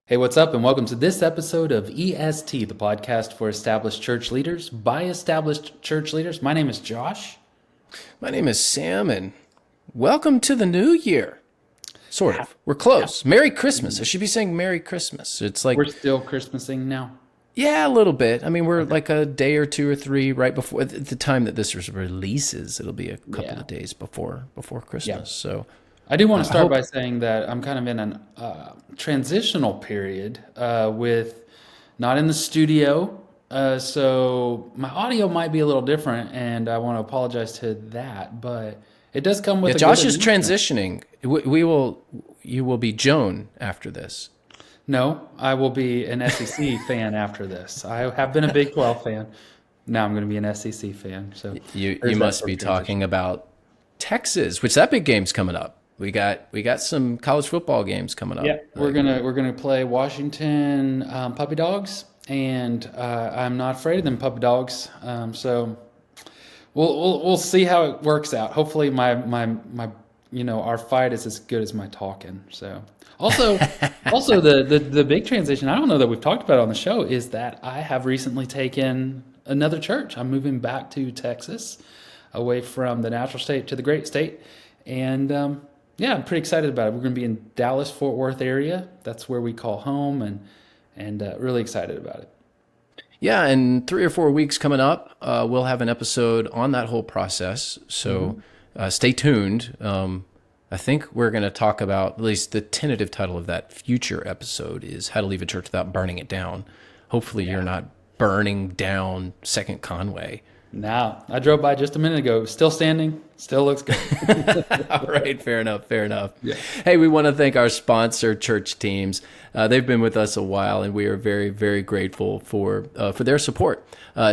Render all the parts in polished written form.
Hey, what's up, and welcome to this episode of EST, the podcast for established church leaders by established church leaders. My name is Josh. My name is Sam, and welcome to the new year. Sort of. We're close. Merry Christmas. I should be saying Merry Christmas. It's like, We're still Christmasing now. yeah, a little bit. I mean, we're like a day or two or three right before at the time that this releases. It'll be a couple of days before Christmas. Yeah. So I do want to I start hope. by saying that I'm kind of in a transitional period with not in the studio. So my audio might be a little different, and I want to apologize to that, but it does come Yeah, with a good Josh is announcement. transitioning. You will be Joan after this. No, I will be an SEC fan after this. I have been a Big 12 fan. Now I'm going to be an SEC fan. So You there's that must sort be of transition. talking about Texas, which that big game's coming up. We got some college football games coming up. Yeah, we're gonna play Washington Puppy Dogs, and I'm not afraid of them Puppy Dogs. So we'll see how it works out. Hopefully, my our fight is as good as my talking. So also also the big transition. I don't know that we've talked about it on the show is that I have recently taken another church. I'm moving back to Texas, away from the natural state to the great state, and yeah, I'm pretty excited about it. We're going to be in Dallas Fort Worth area. That's where we call home, and really excited about it. Yeah, in 3 or 4 weeks coming up, we'll have an episode on that whole process. So stay tuned. I think we're going to talk about, at least the tentative title of that future episode is How to Leave a Church Without Burning It Down. Hopefully, you're not burning down Second Conway. Now, I drove by just a minute ago. It was still standing. Still looks good. All right, fair enough, fair enough. Yeah. Hey, we want to thank our sponsor, Church Teams. They've been with us a while, and we are very, very grateful for their support.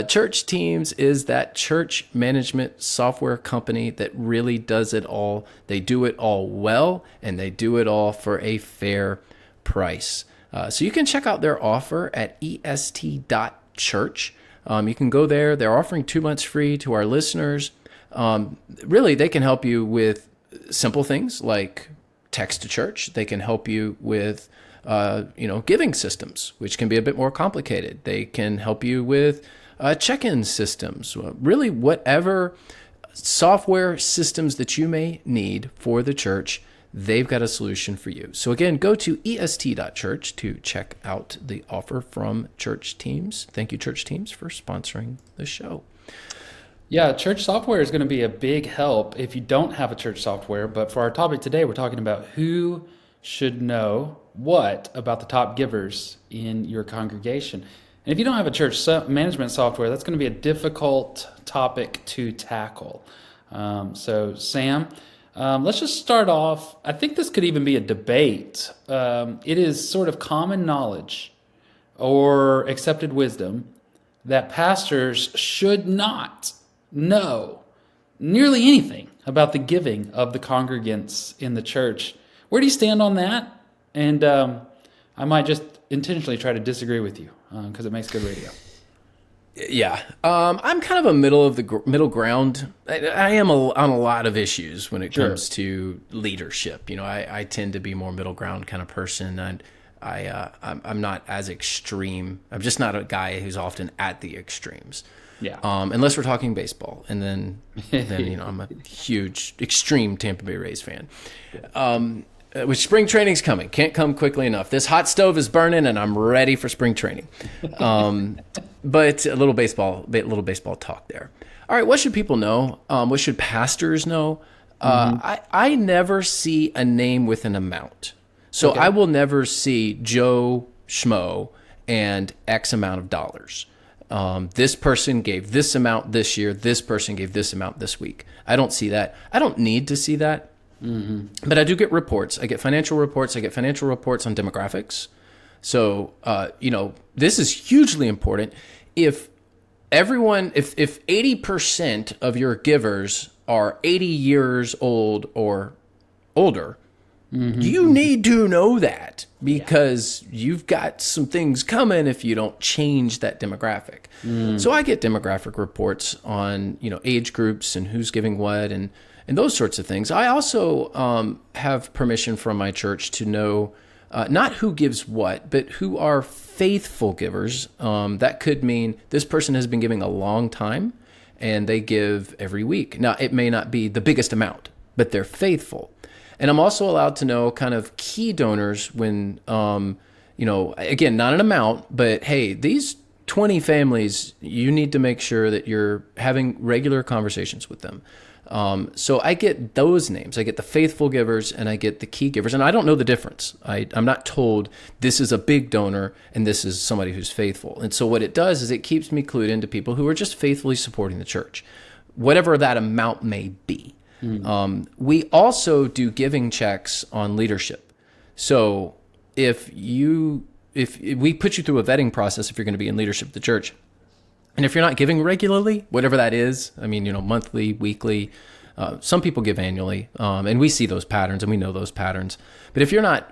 Church Teams is that church management software company that really does it all. They do it all well, and they do it all for a fair price. So you can check out their offer at est.church. You can go there. They're offering 2 months free to our listeners. Really, they can help you with simple things like text to church. They can help you with, giving systems, which can be a bit more complicated. They can help you with check-in systems. Really, whatever software systems that you may need for the church, they've got a solution for you. So again, go to est.church to check out the offer from Church Teams. Thank you, Church Teams, for sponsoring the show. Yeah, church software is going to be a big help if you don't have a church software. But for our topic today, we're talking about who should know what about the top givers in your congregation. And if you don't have a church management software, that's going to be a difficult topic to tackle. So, Sam, let's just start off. I think this could even be a debate. It is sort of common knowledge or accepted wisdom that pastors should not know nearly anything about the giving of the congregants in the church. Where do you stand on that? And I might just intentionally try to disagree with you because it makes good radio. Yeah, I'm kind of a middle ground. I am on a lot of issues when it Sure. comes to leadership. I tend to be more middle ground kind of person, and I'm not as extreme. I'm just not a guy who's often at the extremes. Yeah. Unless we're talking baseball, and then I'm a huge extreme Tampa Bay Rays fan. Which spring training's coming. Can't come quickly enough. This hot stove is burning, and I'm ready for spring training. But a little baseball talk there. All right, what should people know? What should pastors know? I never see a name with an amount. So Okay. I will never see Joe Schmo and X amount of dollars. This person gave this amount this year. This person gave this amount this week. I don't see that. I don't need to see that. But I do get reports. I get financial reports. I get financial reports on demographics. So, this is hugely important. If 80% of your givers are 80 years old or older, you need to know that because you've got some things coming if you don't change that demographic. So I get demographic reports on, age groups and who's giving what and those sorts of things. I also have permission from my church to know not who gives what, but who are faithful givers. That could mean this person has been giving a long time and they give every week. Now, it may not be the biggest amount, but they're faithful. And I'm also allowed to know kind of key donors when, again, not an amount, but hey, these 20 families, you need to make sure that you're having regular conversations with them. So I get those names. I get the faithful givers and I get the key givers. And I don't know the difference. I'm not told this is a big donor and this is somebody who's faithful. And so what it does is it keeps me clued into people who are just faithfully supporting the church, whatever that amount may be. We also do giving checks on leadership. So if we put you through a vetting process, if you're going to be in leadership of the church, and if you're not giving regularly, whatever that is, I mean, monthly, weekly, some people give annually, and we see those patterns and we know those patterns. But if you're not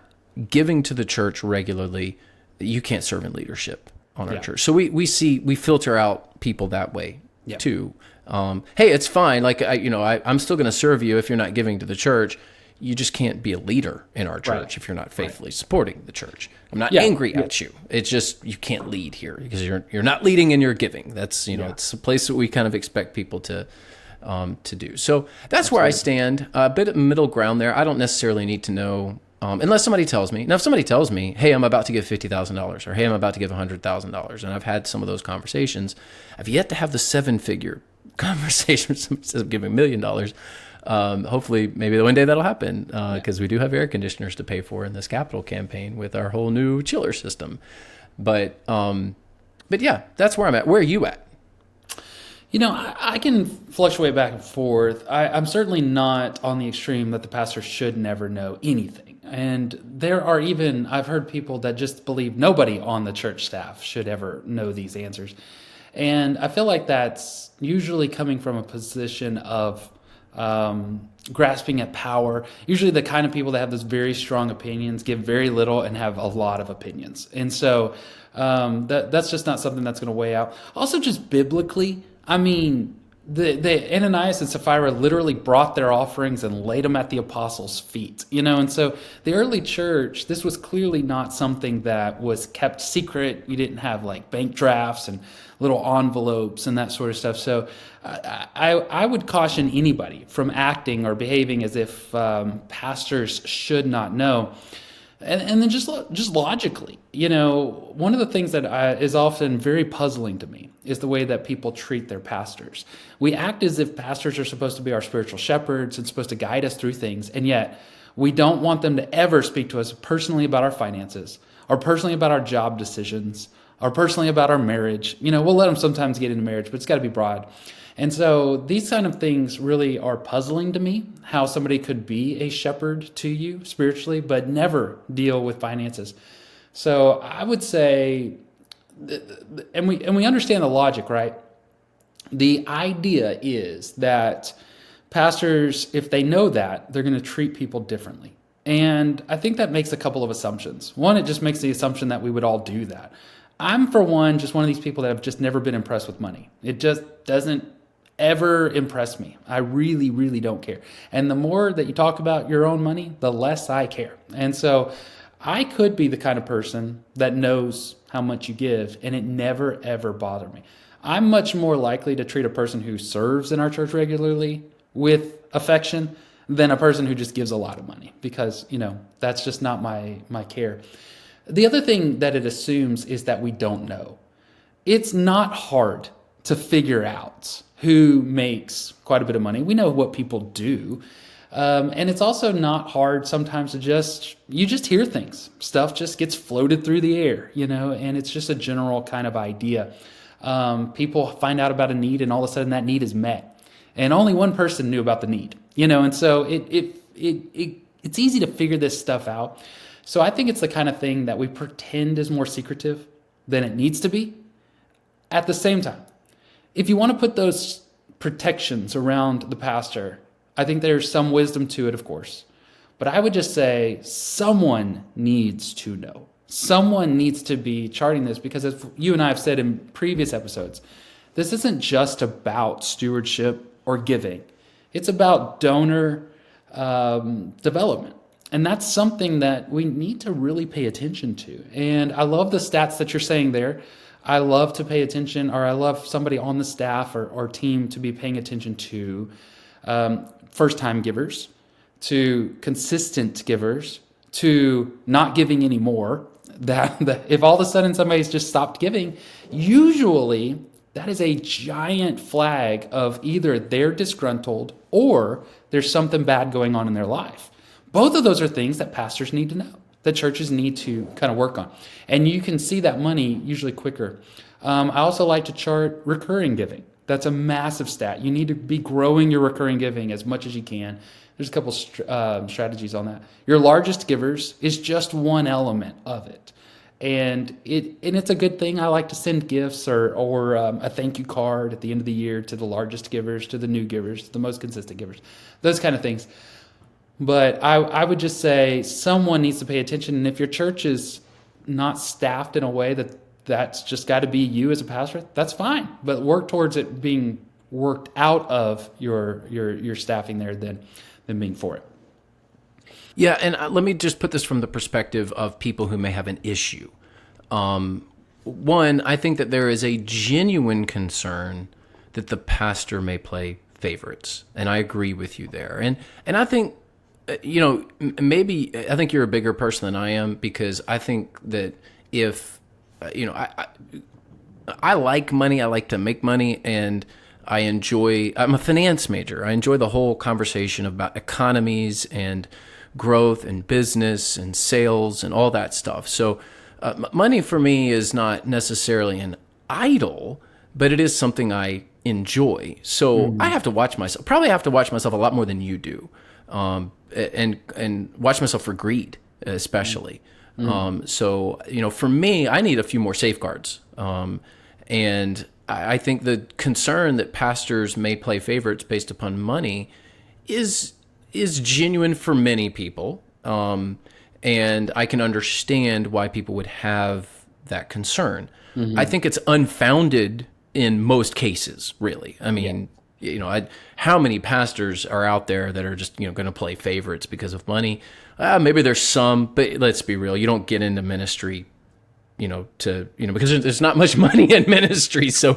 giving to the church regularly, you can't serve in leadership on our church. So we filter out people that way too. Hey, it's fine. Like, I'm still going to serve you if you're not giving to the church. You just can't be a leader in our church if you're not faithfully supporting the church. I'm not angry at you. It's just you can't lead here because you're not leading in your giving. That's it's a place that we kind of expect people to do. So that's where I stand. A bit of middle ground there. I don't necessarily need to know unless somebody tells me. Now, if somebody tells me, hey, I'm about to give $50,000 or hey, I'm about to give $100,000, and I've had some of those conversations, I've yet to have the 7-figure conversation instead of giving $1 million. Hopefully, maybe one day that'll happen because we do have air conditioners to pay for in this capital campaign with our whole new chiller system. But yeah, that's where I'm at. Where are you at? I can fluctuate back and forth. I'm certainly not on the extreme that the pastor should never know anything. And there are I've heard people that just believe nobody on the church staff should ever know these answers. And I feel like that's usually coming from a position of grasping at power. Usually the kind of people that have those very strong opinions give very little and have a lot of opinions. And so that's just not something that's going to weigh out. Also, just biblically, I mean, the Ananias and Sapphira literally brought their offerings and laid them at the apostles' feet, and so the early church, this was clearly not something that was kept secret. You didn't have like bank drafts and little envelopes and that sort of stuff. So I would caution anybody from acting or behaving as if pastors should not know. And then just logically, one of the things that is often very puzzling to me is the way that people treat their pastors. We act as if pastors are supposed to be our spiritual shepherds and supposed to guide us through things, and yet we don't want them to ever speak to us personally about our finances, or personally about our job decisions, or personally about our marriage. We'll let them sometimes get into marriage, but it's got to be broad. And so these kind of things really are puzzling to me, how somebody could be a shepherd to you spiritually, but never deal with finances. So I would say, and we understand the logic, right? The idea is that pastors, if they know that, they're going to treat people differently. And I think that makes a couple of assumptions. One, it just makes the assumption that we would all do that. I'm, for one, just one of these people that have just never been impressed with money. It just doesn't ever impress me. I really, really don't care. And the more that you talk about your own money, the less I care. And so I could be the kind of person that knows how much you give, and it never, ever bothered me. I'm much more likely to treat a person who serves in our church regularly with affection than a person who just gives a lot of money, because, that's just not my care. The other thing that it assumes is that we don't know. It's not hard to figure out who makes quite a bit of money. We know what people do. And it's also not hard sometimes to you just hear things. Stuff just gets floated through the air, and it's just a general kind of idea. People find out about a need, and all of a sudden that need is met. And only one person knew about the need, and so it's easy to figure this stuff out. So I think it's the kind of thing that we pretend is more secretive than it needs to be. At the same time, if you want to put those protections around the pastor, I think there's some wisdom to it, of course. But I would just say someone needs to know. Someone needs to be charting this, because as you and I have said in previous episodes, this isn't just about stewardship or giving. It's about donor development. And that's something that we need to really pay attention to. And I love the stats that you're saying there. I love to pay attention, or I love somebody on the staff or team to be paying attention to first time givers, to consistent givers, to not giving anymore. That if all of a sudden somebody's just stopped giving, usually that is a giant flag of either they're disgruntled or there's something bad going on in their life. Both of those are things that pastors need to know, that churches need to kind of work on. And you can see that money usually quicker. I also like to chart recurring giving. That's a massive stat. You need to be growing your recurring giving as much as you can. There's a couple strategies on that. Your largest givers is just one element of it. And it's a good thing. I like to send gifts or a thank you card at the end of the year to the largest givers, to the new givers, the most consistent givers, those kind of things. But I would just say someone needs to pay attention. And if your church is not staffed in a way that's just got to be you as a pastor, that's fine. But work towards it being worked out of your staffing there than being for it. Yeah, and let me just put this from the perspective of people who may have an issue. One, I think that there is a genuine concern that the pastor may play favorites, and I agree with you there. And I think, maybe I think you're a bigger person than I am, because I think that if, I like money, I like to make money, and I'm a finance major. I enjoy the whole conversation about economies and growth and business and sales and all that stuff. So money for me is not necessarily an idol, but it is something I enjoy. So I have to watch myself, probably have to watch myself a lot more than you do, and watch myself for greed, especially. So, for me, I need a few more safeguards. And I think the concern that pastors may play favorites based upon money is genuine for many people. And I can understand why people would have that concern. I think it's unfounded in most cases, really. I mean, how many pastors are out there that are just, going to play favorites because of money? Maybe there's some, but let's be real. You don't get into ministry, because there's not much money in ministry. So,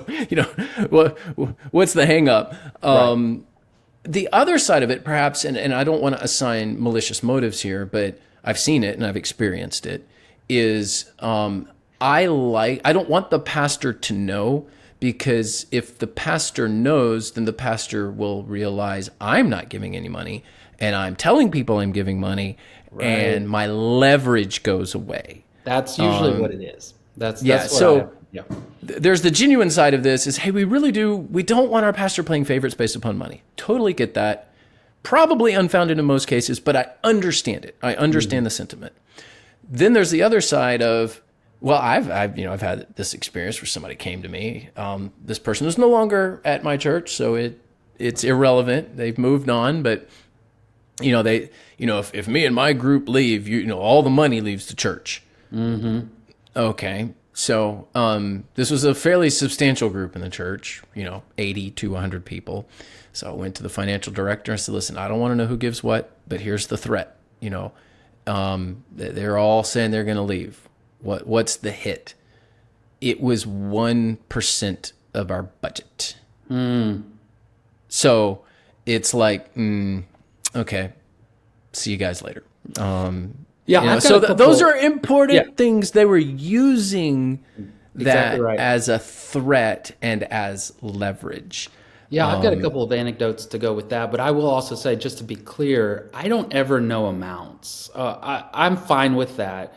what's the hang up? Right. The other side of it, perhaps, and I don't want to assign malicious motives here, but I've seen it and I've experienced it, is I don't want the pastor to know, because if the pastor knows, then the pastor will realize I'm not giving any money and I'm telling people I'm giving money, right, and my leverage goes away. That's usually what it is. That's There's the genuine side of this is, hey, we don't want our pastor playing favorites based upon money. Totally get that. Probably unfounded in most cases, but I understand it. I understand the sentiment. Then there's the other side of, well, I've had this experience where somebody came to me. This person is no longer at my church, so it's irrelevant. They've moved on, but if me and my group leave, all the money leaves the church. Mm-hmm. Okay. So this was a fairly substantial group in the church, 80 to 100 people. So I went to the financial director and said, listen, I don't want to know who gives what, but here's the threat. They're all saying they're going to leave. What's the hit? It was 1% of our budget. So it's like, okay, see you guys later. So those are important things. They were using that as a threat and as leverage. Yeah, I've got a couple of anecdotes to go with that, but I will also say, just to be clear, I don't ever know amounts. I'm fine with that.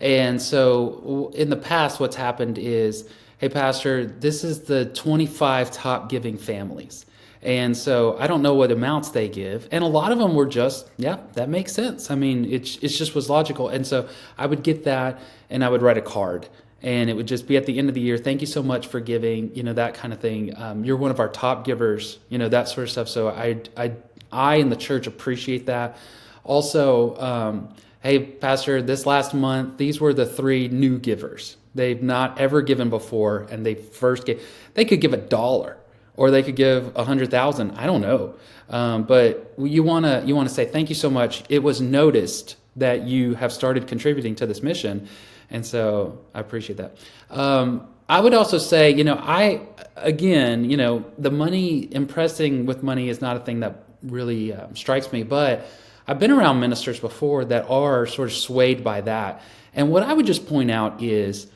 And so in the past, what's happened is, hey, pastor, this is the 25 top giving families. And so I don't know what amounts they give. And a lot of them were just, that makes sense. I mean, it just was logical. And so I would get that and I would write a card. And it would just be at the end of the year, thank you so much for giving, that kind of thing. You're one of our top givers, that sort of stuff. So I in the church appreciate that. Also, hey, pastor, this last month, these were the 3 new givers. They've not ever given before, and they first gave. They could give $1 or they could give 100,000. I don't know. But you want to say thank you so much. It was noticed that you have started contributing to this mission, and so I appreciate that. I would also say, the money, impressing with money is not a thing that really strikes me, but I've been around ministers before that are sort of swayed by that. And what I would just point out is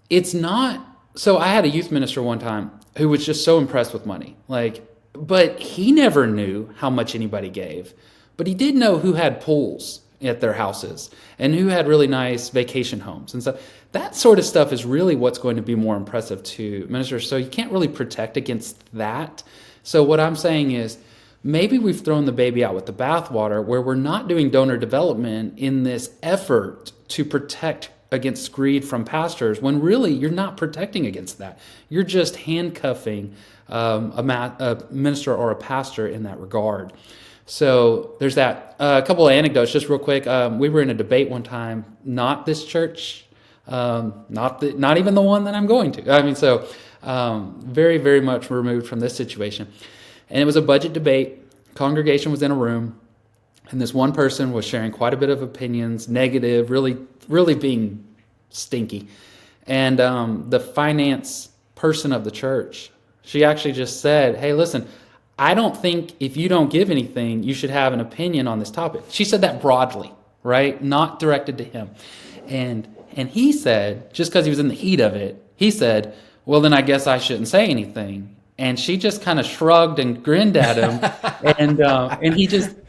it's not. So I had a youth minister one time who was just so impressed with money, but he never knew how much anybody gave, but he did know who had pools at their houses and who had really nice vacation homes. And so that sort of stuff is really what's going to be more impressive to ministers. So you can't really protect against that. So what I'm saying is maybe we've thrown the baby out with the bathwater, where we're not doing donor development in this effort to protect against greed from pastors, when really you're not protecting against that. You're just handcuffing a minister or a pastor in that regard. So there's that. A couple of anecdotes, just real quick. We were in a debate one time, not this church, not even the one that I'm going to. I mean, so very, very much removed from this situation. And it was a budget debate. Congregation was in a room, and this one person was sharing quite a bit of opinions, negative, really, really being stinky. And the finance person of the church, she actually just said, "Hey, listen, I don't think if you don't give anything, you should have an opinion on this topic." She said that broadly, right? Not directed to him. And he said, just because he was in the heat of it, he said, "Well, then I guess I shouldn't say anything." And she just kind of shrugged and grinned at him. And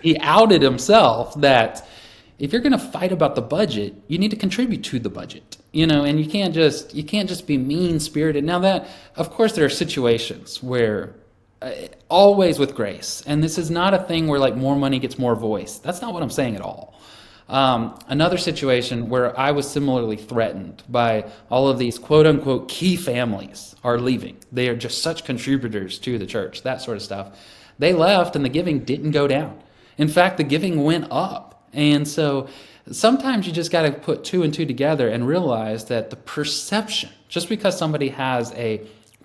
he outed himself that if you're going to fight about the budget, you need to contribute to the budget, and you can't just be mean spirited. Now that, of course, there are situations where always with grace. And this is not a thing where more money gets more voice. That's not what I'm saying at all. Another situation where I was similarly threatened by all of these quote unquote key families are leaving. They are just such contributors to the church, that sort of stuff. They left and the giving didn't go down. In fact, the giving went up. And so sometimes you just got to put two and two together and realize that the perception, just because somebody has a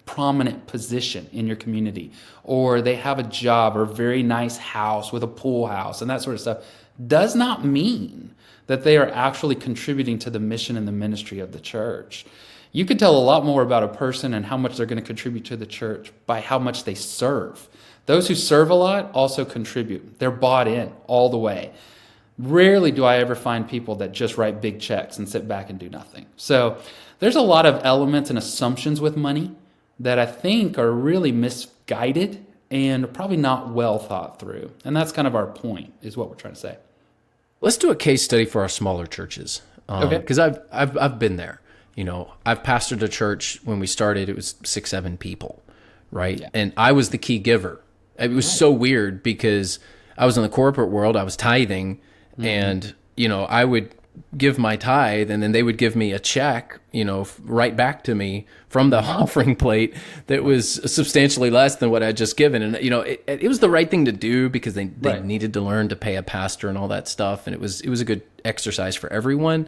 prominent position in your community, or they have a job or a very nice house with a pool house and that sort of stuff, does not mean that they are actually contributing to the mission and the ministry of the church. You can tell a lot more about a person and how much they're going to contribute to the church by how much they serve. Those who serve a lot also contribute. They're bought in all the way. Rarely do I ever find people that just write big checks and sit back and do nothing. So there's a lot of elements and assumptions with money that I think are really misguided and probably not well thought through. And that's kind of our point, is what we're trying to say. Let's do a case study for our smaller churches. Okay. Because I've been there. I've pastored a church. When we started, it was 6-7 people, right? Yeah. And I was the key giver. It was so weird because I was in the corporate world. I was tithing, and I would give my tithe, and then they would give me a check, right back to me from the offering plate that was substantially less than what I had just given. And, it was the right thing to do because they Right. needed to learn to pay a pastor and all that stuff. And it was a good exercise for everyone.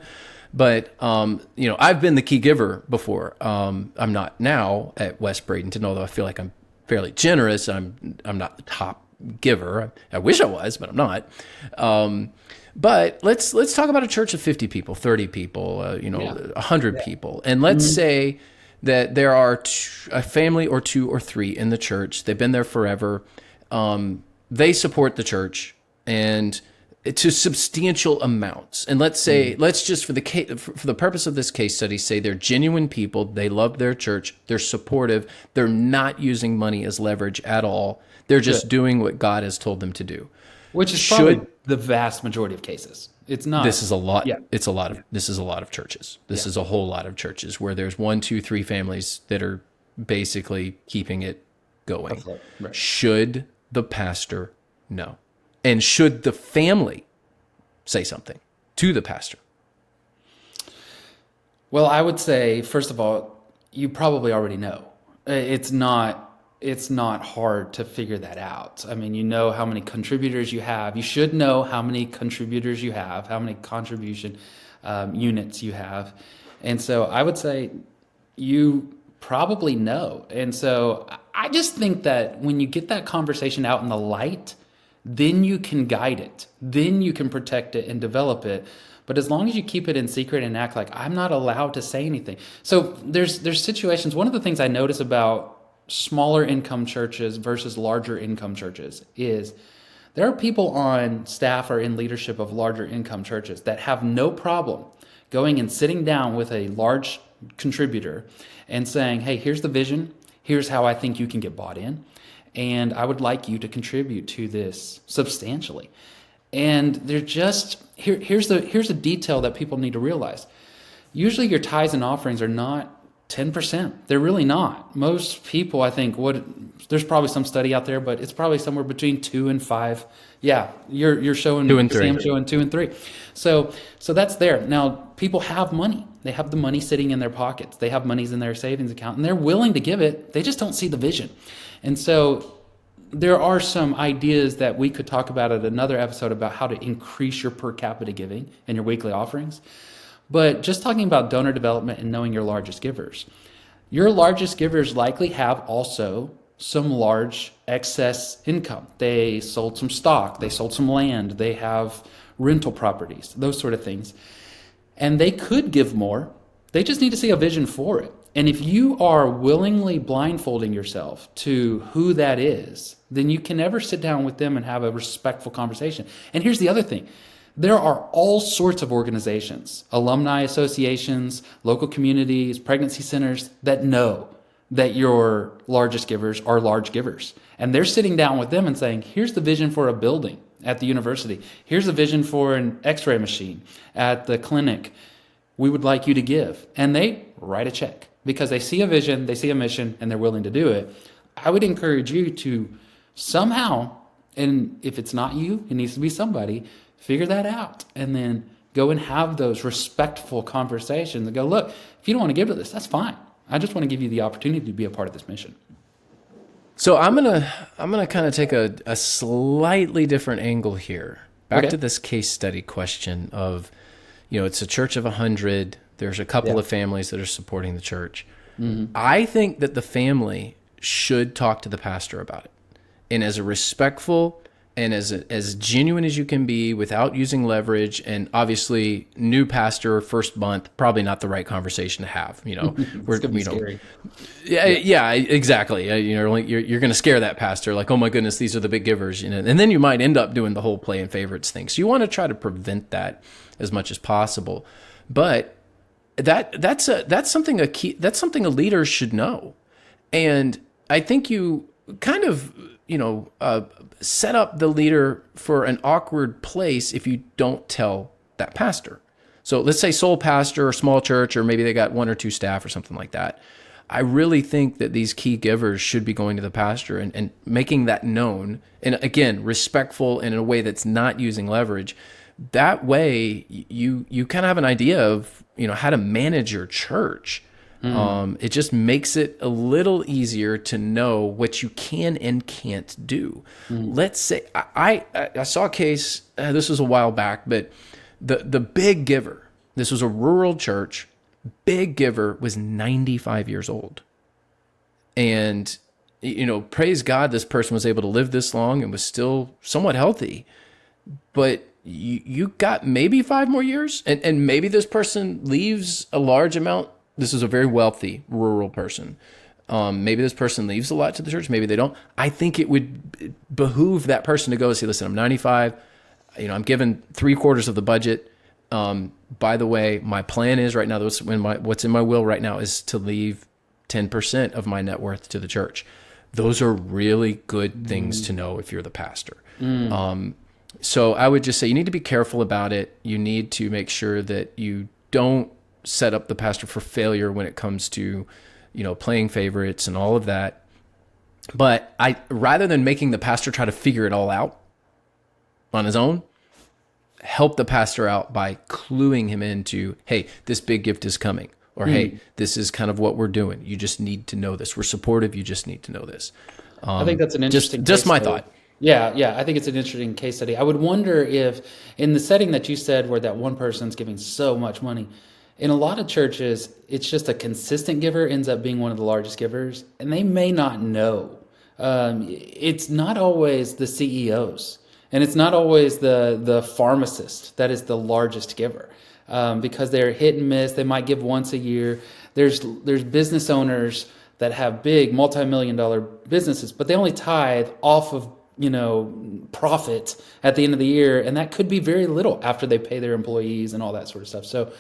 But, I've been the key giver before. I'm not now at West Bradenton, although I feel like I'm fairly generous. I'm not the top giver. I wish I was, but I'm not. But let's talk about a church of 50 people, 30 people, 100 people. And let's say that there are a family or two or three in the church. They've been there forever. They support the church and to substantial amounts. And let's say, let's just for the purpose of this case study, say they're genuine people. They love their church. They're supportive. They're not using money as leverage at all. They're just doing what God has told them to do. Which is probably the vast majority of cases. It's not. This is a lot. Yeah. It's a lot of. This is a lot of churches. This is a whole lot of churches where there's 1, 2, 3 families that are basically keeping it going. Right. Should the pastor know? And should the family say something to the pastor? Well, I would say, first of all, you probably already know. It's not hard to figure that out. I mean, you know how many contributors you have. You should know how many contributors you have, how many contribution units you have. And so I would say you probably know. And so I just think that when you get that conversation out in the light, then you can guide it, then you can protect it and develop it. But as long as you keep it in secret and act like I'm not allowed to say anything. So there's situations. One of the things I notice about smaller income churches versus larger income churches is there are people on staff or in leadership of larger income churches that have no problem going and sitting down with a large contributor and saying, hey, here's the vision. Here's how I think you can get bought in. And I would like you to contribute to this substantially. And they're just, here's a detail that people need to realize. Usually your tithes and offerings are not 10%. They're really not. Most people, I think, there's probably some study out there, but it's probably somewhere between 2 and 5. Yeah, you're showing 2 and 3. Sam's showing 2 and 3. So that's there. Now, people have money. They have the money sitting in their pockets. They have monies in their savings account, and they're willing to give it. They just don't see the vision. And so there are some ideas that we could talk about at another episode about how to increase your per capita giving and your weekly offerings. But just talking about donor development and knowing your largest givers likely have also some large excess income. They sold some stock, they sold some land, they have rental properties, those sort of things. And they could give more. They just need to see a vision for it. And if you are willingly blindfolding yourself to who that is, then you can never sit down with them and have a respectful conversation. And here's the other thing. There are all sorts of organizations, alumni associations, local communities, pregnancy centers that know that your largest givers are large givers. And they're sitting down with them and saying, here's the vision for a building at the university. Here's a vision for an x-ray machine at the clinic. We would like you to give. And they write a check because they see a vision, they see a mission, and they're willing to do it. I would encourage you to somehow, and if it's not you, it needs to be somebody, figure that out and then go and have those respectful conversations and go, look, if you don't want to give to this, that's fine. I just want to give you the opportunity to be a part of this mission. So I'm gonna kind of take a slightly different angle here. Back to this case study question of, it's a church of 100. There's a couple of families that are supporting the church. Mm-hmm. I think that the family should talk to the pastor about it. And as a respectful and as genuine as you can be without using leverage, and obviously new pastor first month, probably not the right conversation to have. We're gonna be scary. Yeah, exactly. You're going to scare that pastor, like, oh my goodness, these are the big givers, and then you might end up doing the whole play and favorites thing. So you want to try to prevent that as much as possible. But that's something a leader should know, and I think you kind of set up the leader for an awkward place if you don't tell that pastor. So let's say sole pastor or small church, or maybe they got 1 or 2 staff or something like that. I really think that these key givers should be going to the pastor and making that known. And again, respectful and in a way that's not using leverage. That way you kind of have an idea of, how to manage your church. It just makes it a little easier to know what you can and can't do. Let's say I saw a case, this was a while back, but the big giver, this was a rural church, big giver was 95 years old. And, praise God, this person was able to live this long and was still somewhat healthy. But you got maybe 5 more years, and maybe this person leaves a large amount. This is a very wealthy rural person. Maybe this person leaves a lot to the church. Maybe they don't. I think it would behoove that person to go say, listen, I'm 95. I'm given 3/4 of the budget. By the way, my plan is right now, what's in my will right now is to leave 10% of my net worth to the church. Those are really good things to know if you're the pastor. So I would just say you need to be careful about it. You need to make sure that you don't set up the pastor for failure when it comes to, playing favorites and all of that. But rather than making the pastor try to figure it all out on his own, help the pastor out by cluing him into, hey, this big gift is coming. Or, hey, this is kind of what we're doing. You just need to know this. We're supportive. You just need to know this. I think that's an interesting just my study. thought. Yeah. I think it's an interesting case study. I would wonder if in the setting that you said where that one person's giving so much money, In a lot of churches, it's just a consistent giver ends up being one of the largest givers, and they may not know. It's not always the CEOs, and it's not always the pharmacist that is the largest giver, because they're hit and miss. They might give once a year. There's business owners that have big multi-million dollar businesses, but they only tithe off of profit at the end of the year, and that could be very little after they pay their employees and all that sort of stuff. So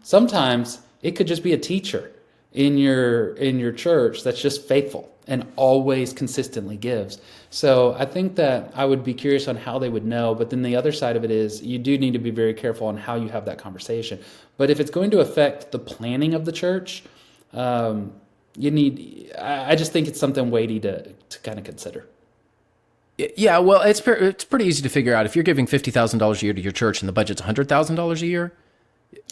sometimes it could just be a teacher in your church that's just faithful and always consistently gives. So I think that I would be curious on how they would know, but then the other side of it is you do need to be very careful on how you have that conversation. But if it's going to affect the planning of the church, I just think it's something weighty to kind of consider. Yeah, well, it's pretty easy to figure out if you're giving $50,000 a year to your church and the budget's $100,000 a year.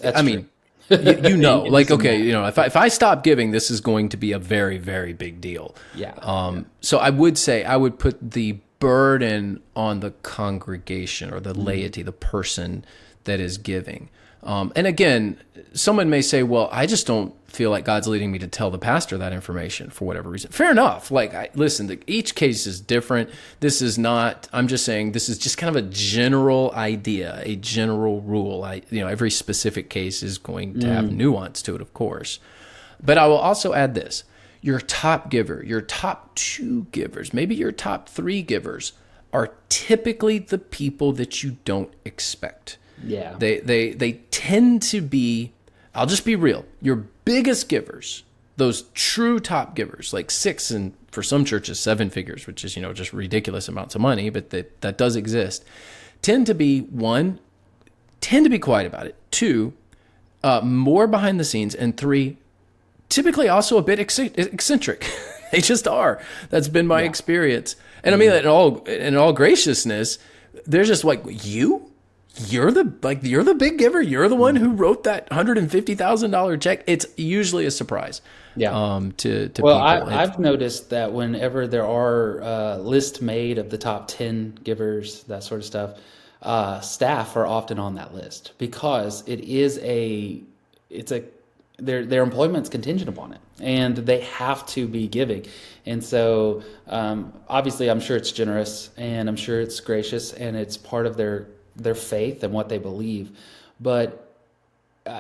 That's true. If I stop giving, this is going to be a very, very big deal. Yeah. So I would say I would put the burden on the congregation or the laity, the person that is giving. And again, someone may say, well, I just don't feel like God's leading me to tell the pastor that information for whatever reason. Fair enough. Listen, each case is different. This is not, I'm just saying this is just kind of a general idea, a general rule. Every specific case is going to have nuance to it, of course. But I will also add this. Your top giver, your top 2 givers, maybe your top 3 givers are typically the people that you don't expect. Yeah. They tend to be, I'll just be real, your biggest givers, those true top givers, like 6 and for some churches 7 figures, which is, just ridiculous amounts of money, but that does exist, tend to be quiet about it. 2, more behind the scenes, and 3, typically also a bit eccentric. They just are. That's been my experience. And I mean that in all graciousness, they're just like, You're the big giver. You're the one who wrote that $150,000 check. It's usually a surprise. Yeah. To well, people. I've noticed that whenever there are lists made of the top 10 givers, that sort of stuff, staff are often on that list because their employment's contingent upon it, and they have to be giving. And so, obviously, I'm sure it's generous, and I'm sure it's gracious, and it's part of their faith and what they believe. But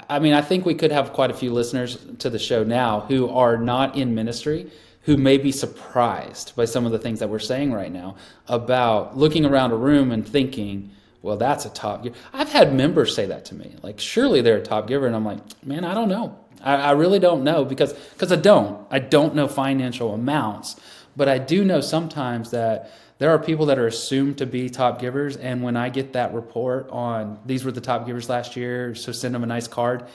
I mean, I think we could have quite a few listeners to the show now who are not in ministry, who may be surprised by some of the things that we're saying right now about looking around a room and thinking, well, that's a top giver. I've had members say that to me, like, surely they're a top giver. And I'm like, man, I don't know. I really don't know because I don't know financial amounts, but I do know sometimes that there are people that are assumed to be top givers, and when I get that report on these were the top givers last year, so send them a nice card,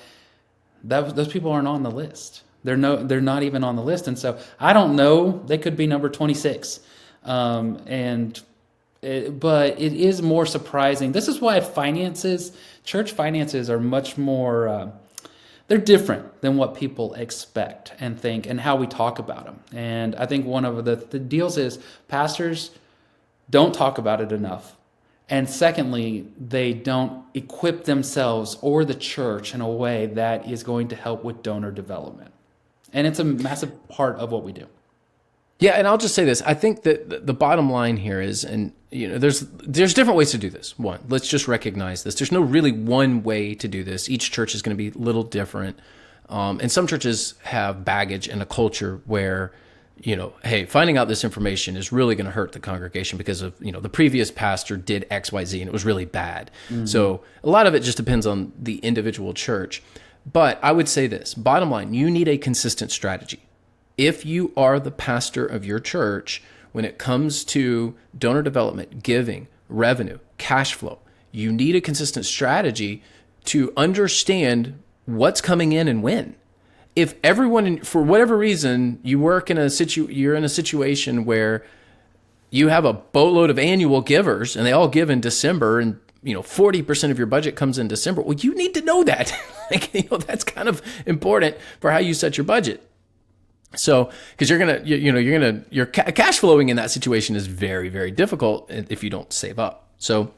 those people aren't on the list. They're not even on the list, and so I don't know. They could be number 26, but it is more surprising. This is why church finances are much more. They're different than what people expect and think, and how we talk about them. And I think one of the deals is pastors don't talk about it enough. And secondly, they don't equip themselves or the church in a way that is going to help with donor development. And it's a massive part of what we do. Yeah, and I'll just say this. I think that the bottom line here is, and there's different ways to do this. One, let's just recognize this. There's no really one way to do this. Each church is going to be a little different. And some churches have baggage and a culture where, hey, finding out this information is really going to hurt the congregation because of, the previous pastor did X, Y, Z, and it was really bad. Mm-hmm. So a lot of it just depends on the individual church. But I would say this, bottom line, you need a consistent strategy. If you are the pastor of your church, when it comes to donor development, giving, revenue, cash flow, you need a consistent strategy to understand what's coming in and when. If everyone, for whatever reason, you're in a situation where you have a boatload of annual givers and they all give in December, and 40% of your budget comes in December, well, you need to know that. That's kind of important for how you set your budget. So, because your cash flowing in that situation is very, very difficult if you don't save up. So,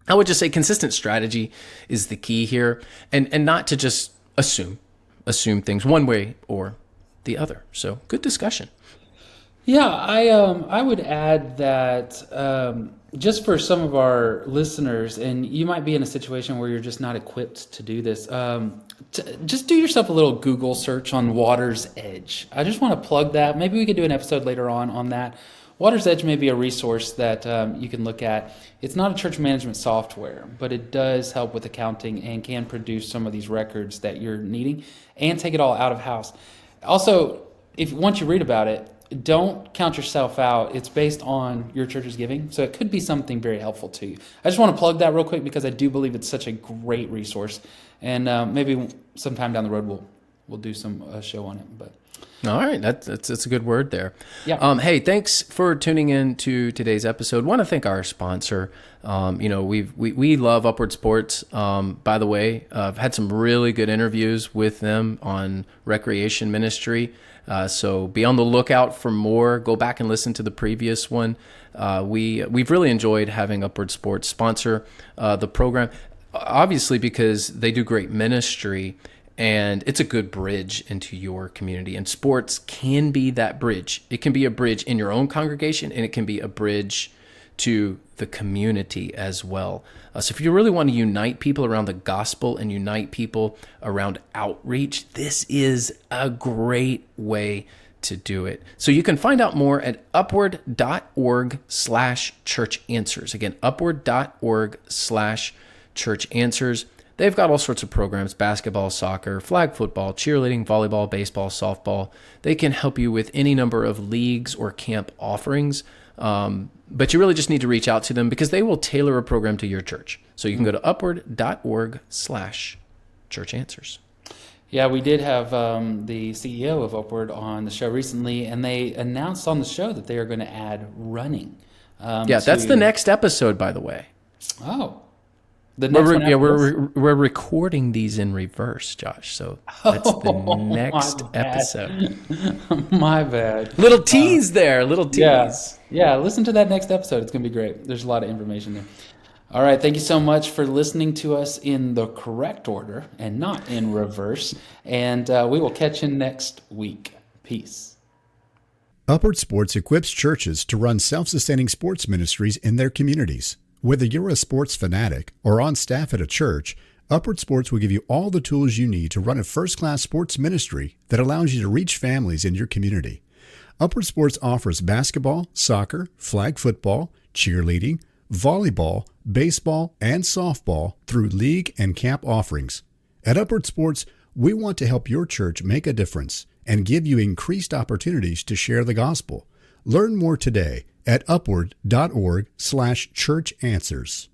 I would just say consistent strategy is the key here, and not to just assume things one way or the other. So good discussion. Yeah, I would add that just for some of our listeners, and you might be in a situation where you're just not equipped to do this. Just do yourself a little Google search on Water's Edge. I just want to plug that. Maybe we could do an episode later on that. Water's Edge may be a resource that you can look at. It's not a church management software, but it does help with accounting and can produce some of these records that you're needing and take it all out of house. Also, if once you read about it, don't count yourself out. It's based on your church's giving, so it could be something very helpful to you. I just want to plug that real quick because I do believe it's such a great resource, and maybe sometime down the road we'll do some show on it. But all right, that's a good word there. Yeah. Hey, thanks for tuning in to today's episode. Want to thank our sponsor. We love Upward Sports. By the way, I've had some really good interviews with them on recreation ministry. So be on the lookout for more. Go back and listen to the previous one. We've really enjoyed having Upward Sports sponsor the program, obviously because they do great ministry and it's a good bridge into your community. And sports can be that bridge. It can be a bridge in your own congregation, and it can be a bridge to the community as well. So if you really want to unite people around the gospel and unite people around outreach, this is a great way to do it. So you can find out more at upward.org/church answers. Again, upward.org/church answers. They've got all sorts of programs: basketball, soccer, flag football, cheerleading, volleyball, baseball, softball. They can help you with any number of leagues or camp offerings. But you really just need to reach out to them because they will tailor a program to your church. So you can go to upward.org/church answers. Yeah, we did have the CEO of Upward on the show recently, and they announced on the show that they are going to add running. That's the next episode, by the way. Oh. The next one we're recording these in reverse, Josh. So that's the next episode. My bad. Little tease there. Little tease. Yeah, listen to that next episode. It's going to be great. There's a lot of information there. All right. Thank you so much for listening to us in the correct order and not in reverse. And we will catch you next week. Peace. Upward Sports equips churches to run self-sustaining sports ministries in their communities. Whether you're a sports fanatic or on staff at a church, Upward Sports will give you all the tools you need to run a first-class sports ministry that allows you to reach families in your community. Upward Sports offers basketball, soccer, flag football, cheerleading, volleyball, baseball, and softball through league and camp offerings. At Upward Sports, we want to help your church make a difference and give you increased opportunities to share the gospel. Learn more today at upward.org/church answers.